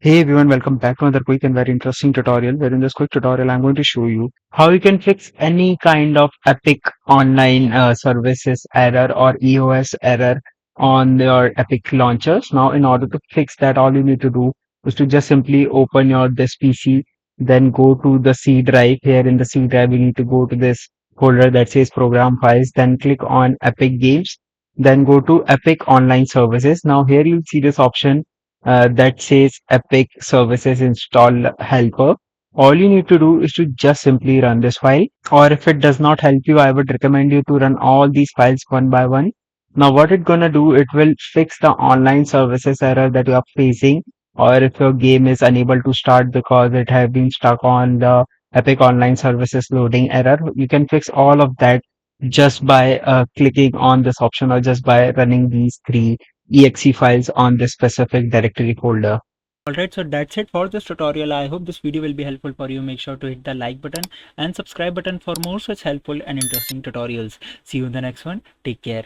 Hey everyone, welcome back to another quick and very interesting tutorial. Where in this quick tutorial, I'm going to show you how you can fix any kind of Epic online services error or EOS error on your Epic launchers. Now, in order to fix that, all you need to do is to just simply open your this PC, then go to the C drive. Here in the C drive, you need to go to this folder that says program files, then click on Epic Games, then go to Epic Online Services. Now, here you'll see this option that says Epic Services Install Helper. All you need to do is to just simply run this file. Or if it does not help you, I would recommend you to run all these files one by one. Now, what it's gonna do, it will fix the online services error that you are facing, or if your game is unable to start because it has been stuck on the Epic Online Services loading error. You can fix all of that just by clicking on this option or just by running these three exe files on this specific directory folder. Alright, so that's it for this tutorial. I hope this video will be helpful for you. Make sure to hit the like button and subscribe button for more such helpful and interesting tutorials. See you in the next one. Take care.